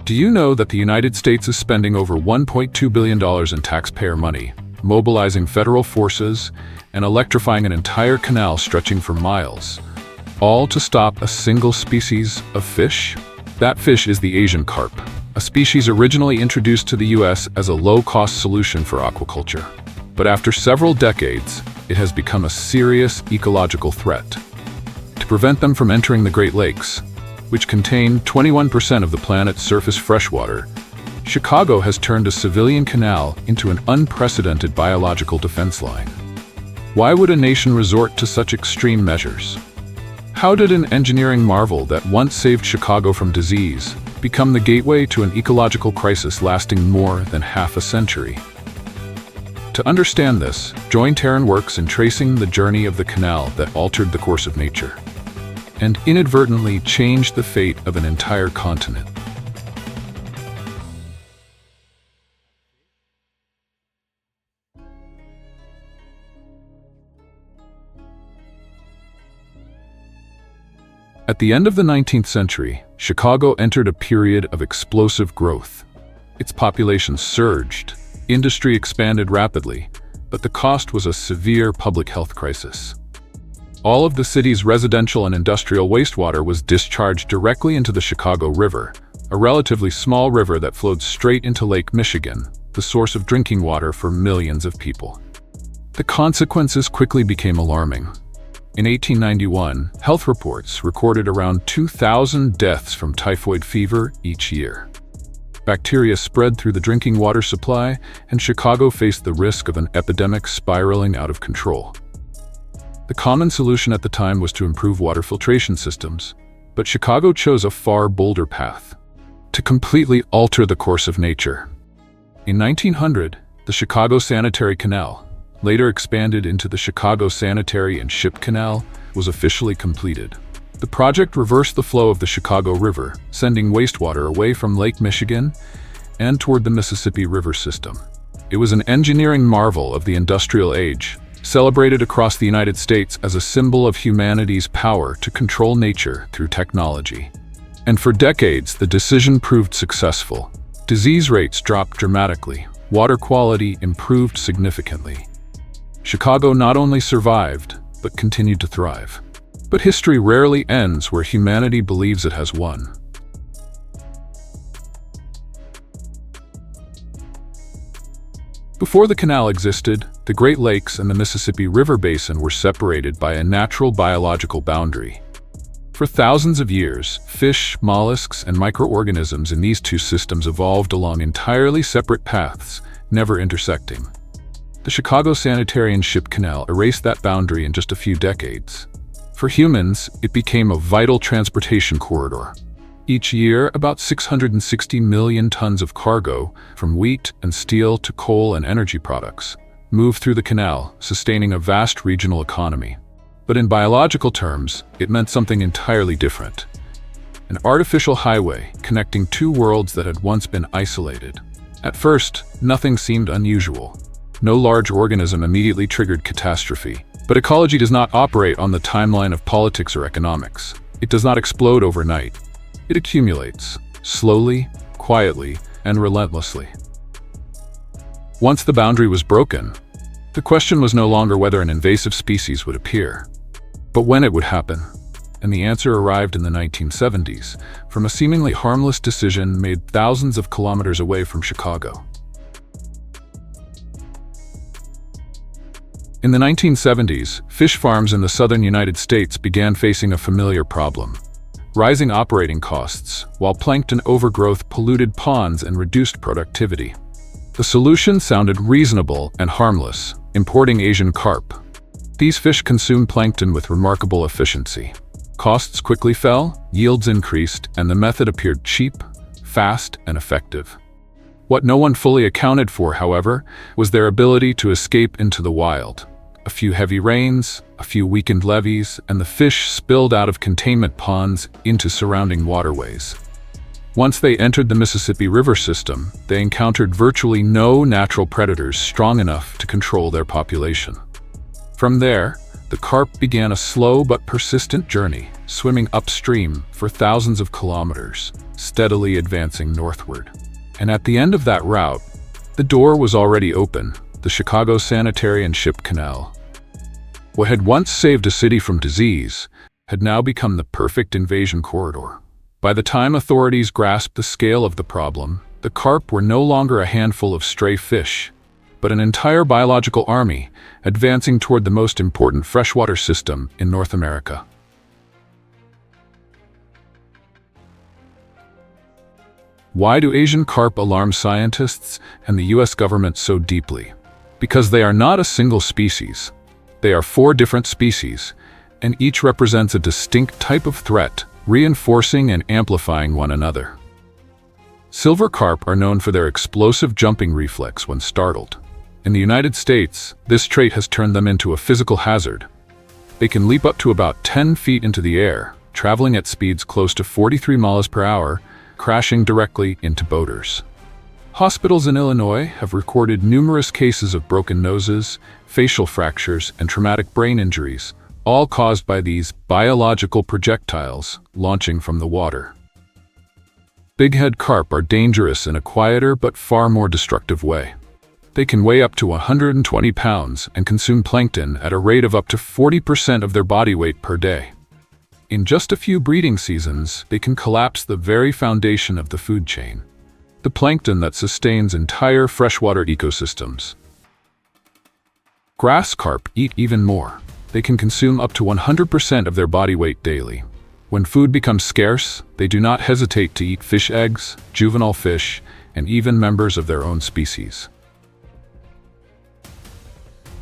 Do you know that the United States is spending over $1.2 billion in taxpayer money, mobilizing federal forces and electrifying an entire canal stretching for miles, all to stop a single species of fish? That fish is the Asian carp, a species originally introduced to the U.S. as a low-cost solution for aquaculture. But after several decades, it has become a serious ecological threat. To prevent them from entering the Great Lakes, which contain 21% of the planet's surface freshwater, Chicago has turned a civilian canal into an unprecedented biological defense line. Why would a nation resort to such extreme measures? How did an engineering marvel that once saved Chicago from disease become the gateway to an ecological crisis lasting more than half a century? To understand this, join Terran Works in tracing the journey of the canal that altered the course of nature and inadvertently changed the fate of an entire continent. At the end of the 19th century, Chicago entered a period of explosive growth. Its population surged, industry expanded rapidly, but the cost was a severe public health crisis. All of the city's residential and industrial wastewater was discharged directly into the Chicago River, a relatively small river that flowed straight into Lake Michigan, the source of drinking water for millions of people. The consequences quickly became alarming. In 1891, health reports recorded around 2,000 deaths from typhoid fever each year. Bacteria spread through the drinking water supply, and Chicago faced the risk of an epidemic spiraling out of control. The common solution at the time was to improve water filtration systems, but Chicago chose a far bolder path: to completely alter the course of nature. In 1900, the Chicago Sanitary Canal, later expanded into the Chicago Sanitary and Ship Canal, was officially completed. The project reversed the flow of the Chicago River, sending wastewater away from Lake Michigan and toward the Mississippi River system. It was an engineering marvel of the industrial age, celebrated across the United States as a symbol of humanity's power to control nature through technology. And for decades, the decision proved successful. Disease rates dropped dramatically, water quality improved significantly. Chicago not only survived, but continued to thrive. But history rarely ends where humanity believes it has won. Before the canal existed, the Great Lakes and the Mississippi River Basin were separated by a natural biological boundary. For thousands of years, fish, mollusks, and microorganisms in these two systems evolved along entirely separate paths, never intersecting. The Chicago Sanitary and Ship Canal erased that boundary in just a few decades. For humans, it became a vital transportation corridor. Each year, about 660 million tons of cargo, from wheat and steel to coal and energy products, moved through the canal, sustaining a vast regional economy. But in biological terms, it meant something entirely different. An artificial highway connecting two worlds that had once been isolated. At first, nothing seemed unusual. No large organism immediately triggered catastrophe. But ecology does not operate on the timeline of politics or economics. It does not explode overnight. It accumulates, slowly, quietly, and relentlessly. Once the boundary was broken, the question was no longer whether an invasive species would appear, but when it would happen. And the answer arrived in the 1970s, from a seemingly harmless decision made thousands of kilometers away from Chicago. In the 1970s, fish farms in the southern United States began facing a familiar problem: rising operating costs, while plankton overgrowth polluted ponds and reduced productivity. The solution sounded reasonable and harmless: importing Asian carp. These fish consume plankton with remarkable efficiency. Costs quickly fell, yields increased, and the method appeared cheap, fast, and effective. What no one fully accounted for, however, was their ability to escape into the wild. A few heavy rains, a few weakened levees, and the fish spilled out of containment ponds into surrounding waterways. Once they entered the Mississippi River system, they encountered virtually no natural predators strong enough to control their population. From there, the carp began a slow but persistent journey, swimming upstream for thousands of kilometers, steadily advancing northward. And at the end of that route, the door was already open, the Chicago Sanitary and Ship Canal. What had once saved a city from disease had now become the perfect invasion corridor. By the time authorities grasped the scale of the problem, the carp were no longer a handful of stray fish, but an entire biological army advancing toward the most important freshwater system in North America. Why do Asian carp alarm scientists and the US government so deeply? Because they are not a single species. They are 4 different species, and each represents a distinct type of threat, reinforcing and amplifying one another. Silver carp are known for their explosive jumping reflex when startled. In the United States, this trait has turned them into a physical hazard. They can leap up to about 10 feet into the air, traveling at speeds close to 43 miles per hour, crashing directly into boaters. Hospitals in Illinois have recorded numerous cases of broken noses, facial fractures, and traumatic brain injuries, all caused by these biological projectiles launching from the water. Bighead carp are dangerous in a quieter but far more destructive way. They can weigh up to 120 pounds and consume plankton at a rate of up to 40% of their body weight per day. In just a few breeding seasons, they can collapse the very foundation of the food chain, the plankton that sustains entire freshwater ecosystems. Grass carp eat even more. They can consume up to 100% of their body weight daily. When food becomes scarce, they do not hesitate to eat fish eggs, juvenile fish, and even members of their own species.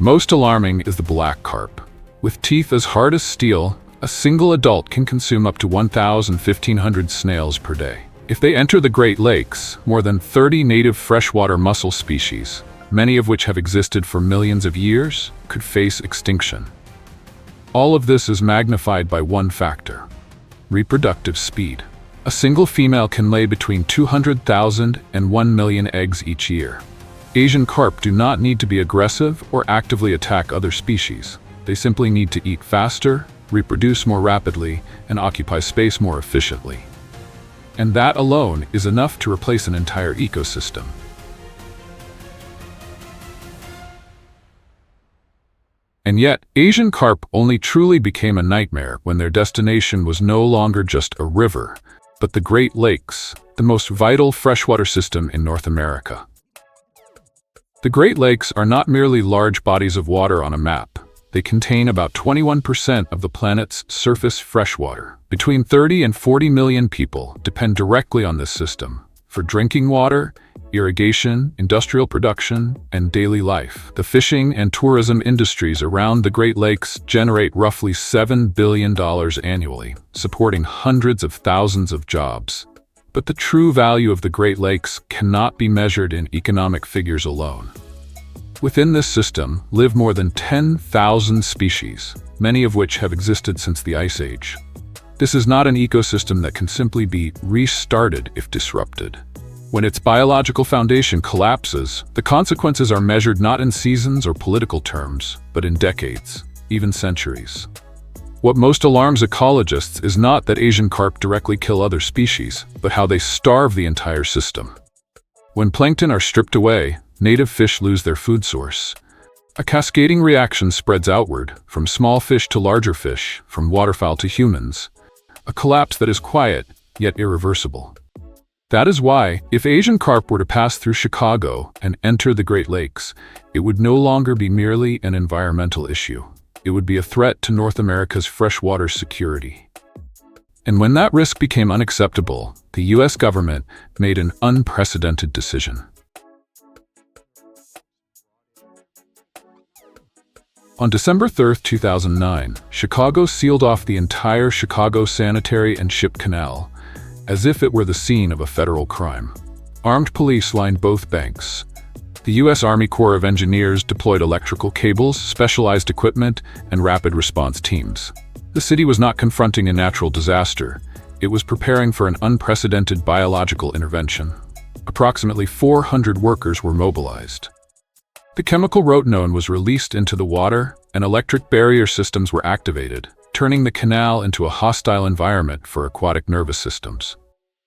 Most alarming is the black carp. With teeth as hard as steel, a single adult can consume up to 1,500 snails per day. If they enter the Great Lakes, more than 30 native freshwater mussel species, many of which have existed for millions of years, could face extinction. All of this is magnified by one factor: reproductive speed. A single female can lay between 200,000 and 1 million eggs each year. Asian carp do not need to be aggressive or actively attack other species. They simply need to eat faster, reproduce more rapidly, and occupy space more efficiently. And that alone is enough to replace an entire ecosystem. And yet, Asian carp only truly became a nightmare when their destination was no longer just a river, but the Great Lakes, the most vital freshwater system in North America. The Great Lakes are not merely large bodies of water on a map. They contain about 21% of the planet's surface freshwater. Between 30 and 40 million people depend directly on this system for drinking water, irrigation, industrial production, and daily life. The fishing and tourism industries around the Great Lakes generate roughly $7 billion annually, supporting hundreds of thousands of jobs. But the true value of the Great Lakes cannot be measured in economic figures alone. Within this system live more than 10,000 species, many of which have existed since the Ice Age. This is not an ecosystem that can simply be restarted if disrupted. When its biological foundation collapses, the consequences are measured not in seasons or political terms, but in decades, even centuries. What most alarms ecologists is not that Asian carp directly kill other species, but how they starve the entire system. When plankton are stripped away, native fish lose their food source. A cascading reaction spreads outward, from small fish to larger fish, from waterfowl to humans. A collapse that is quiet, yet irreversible. That is why, if Asian carp were to pass through Chicago and enter the Great Lakes, it would no longer be merely an environmental issue. It would be a threat to North America's freshwater security. And when that risk became unacceptable, the US government made an unprecedented decision. On December 3, 2009, Chicago sealed off the entire Chicago Sanitary and Ship Canal, as if it were the scene of a federal crime. Armed police lined both banks. The U.S. Army Corps of Engineers deployed electrical cables, specialized equipment, and rapid response teams. The city was not confronting a natural disaster. It was preparing for an unprecedented biological intervention. Approximately 400 workers were mobilized. The chemical rotenone was released into the water, and electric barrier systems were activated, turning the canal into a hostile environment for aquatic nervous systems.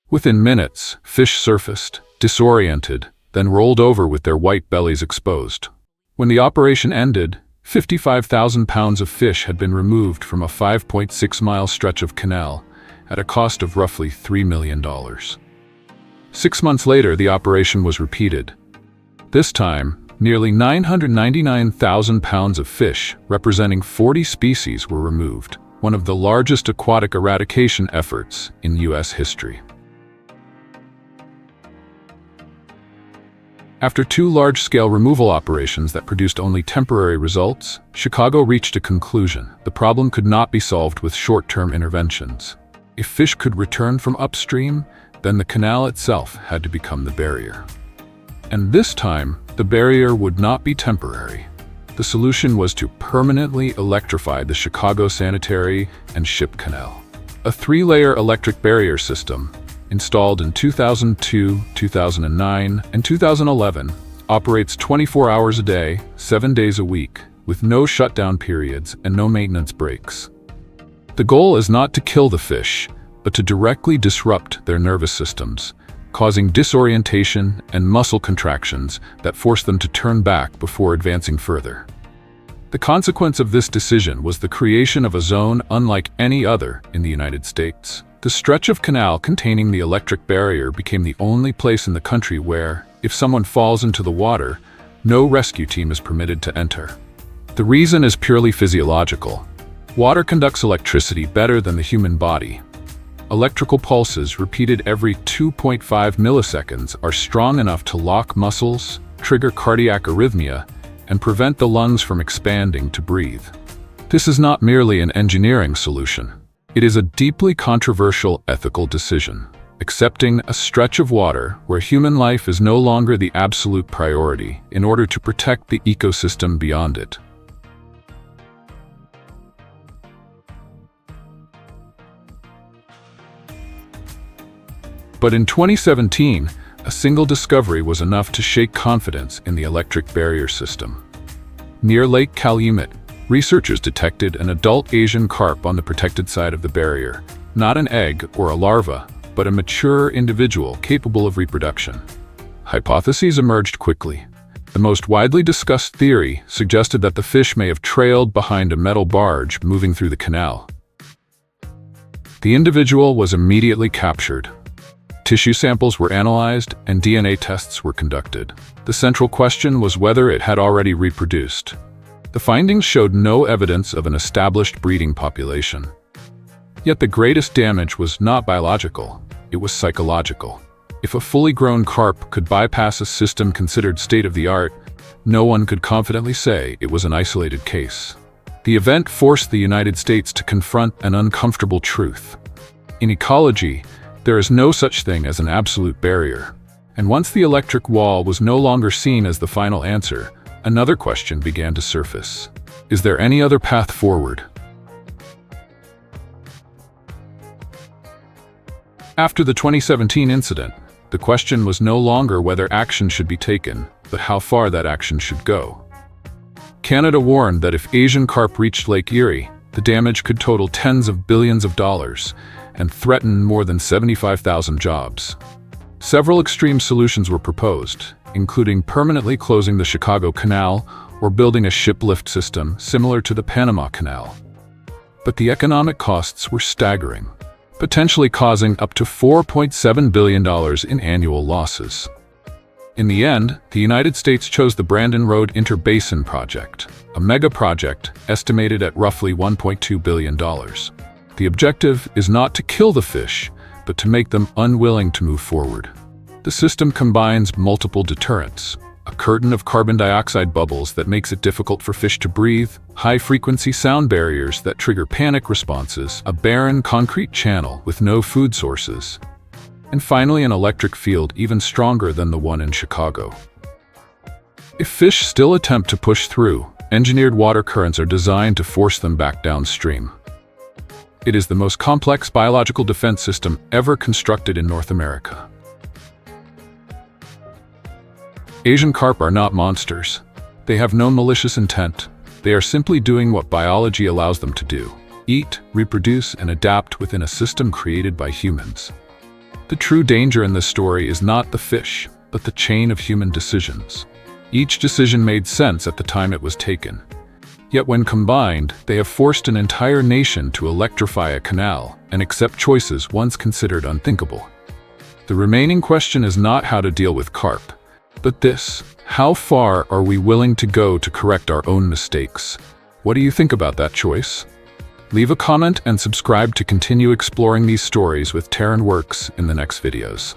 Within minutes, fish surfaced, disoriented, then rolled over with their white bellies exposed. When the operation ended, 55,000 pounds of fish had been removed from a 5.6-mile stretch of canal at a cost of roughly $3 million. 6 months later, the operation was repeated. This time, nearly 999,000 pounds of fish, representing 40 species, were removed, one of the largest aquatic eradication efforts in U.S. history. After 2 large-scale removal operations that produced only temporary results, Chicago reached a conclusion. The problem could not be solved with short-term interventions. If fish could return from upstream, then the canal itself had to become the barrier. And this time, the barrier would not be temporary. The solution was to permanently electrify the Chicago Sanitary and Ship Canal. A 3-layer electric barrier system, installed in 2002, 2009, and 2011, operates 24 hours a day, 7 days a week, with no shutdown periods and no maintenance breaks. The goal is not to kill the fish, but to directly disrupt their nervous systems, causing disorientation and muscle contractions that force them to turn back before advancing further. The consequence of this decision was the creation of a zone unlike any other in the United States. The stretch of canal containing the electric barrier became the only place in the country where, if someone falls into the water, no rescue team is permitted to enter. The reason is purely physiological. Water conducts electricity better than the human body. Electrical pulses repeated every 2.5 milliseconds are strong enough to lock muscles, trigger cardiac arrhythmia, and prevent the lungs from expanding to breathe. This is not merely an engineering solution. It is a deeply controversial ethical decision, accepting a stretch of water where human life is no longer the absolute priority in order to protect the ecosystem beyond it. But in 2017, a single discovery was enough to shake confidence in the electric barrier system. Near Lake Calumet, researchers detected an adult Asian carp on the protected side of the barrier, not an egg or a larva, but a mature individual capable of reproduction. Hypotheses emerged quickly. The most widely discussed theory suggested that the fish may have trailed behind a metal barge moving through the canal. The individual was immediately captured. Tissue samples were analyzed and DNA tests were conducted. The central question was whether it had already reproduced. The findings showed no evidence of an established breeding population. Yet the greatest damage was not biological, it was psychological. If a fully grown carp could bypass a system considered state-of-the-art, no one could confidently say it was an isolated case. The event forced the United States to confront an uncomfortable truth. In ecology, there is no such thing as an absolute barrier. And once the electric wall was no longer seen as the final answer, another question began to surface. Is there any other path forward? After the 2017 incident, the question was no longer whether action should be taken, but how far that action should go. Canada warned that if Asian carp reached Lake Erie, the damage could total tens of billions of dollars and threaten more than 75,000 jobs. Several extreme solutions were proposed, including permanently closing the Chicago Canal or building a ship lift system similar to the Panama Canal. But the economic costs were staggering, potentially causing up to $4.7 billion in annual losses. In the end, the United States chose the Brandon Road Interbasin Project, a mega project estimated at roughly $1.2 billion. The objective is not to kill the fish, but to make them unwilling to move forward. The system combines multiple deterrents: a curtain of carbon dioxide bubbles that makes it difficult for fish to breathe, high-frequency sound barriers that trigger panic responses, a barren concrete channel with no food sources, and finally an electric field even stronger than the one in Chicago. If fish still attempt to push through, engineered water currents are designed to force them back downstream. It is the most complex biological defense system ever constructed in North America. Asian carp are not monsters. They have no malicious intent. They are simply doing what biology allows them to do: eat, reproduce, and adapt within a system created by humans. The true danger in this story is not the fish, but the chain of human decisions. Each decision made sense at the time it was taken. Yet when combined, they have forced an entire nation to electrify a canal and accept choices once considered unthinkable. The remaining question is not how to deal with carp, but this: how far are we willing to go to correct our own mistakes? What do you think about that choice? Leave a comment and subscribe to continue exploring these stories with Terran Works in the next videos.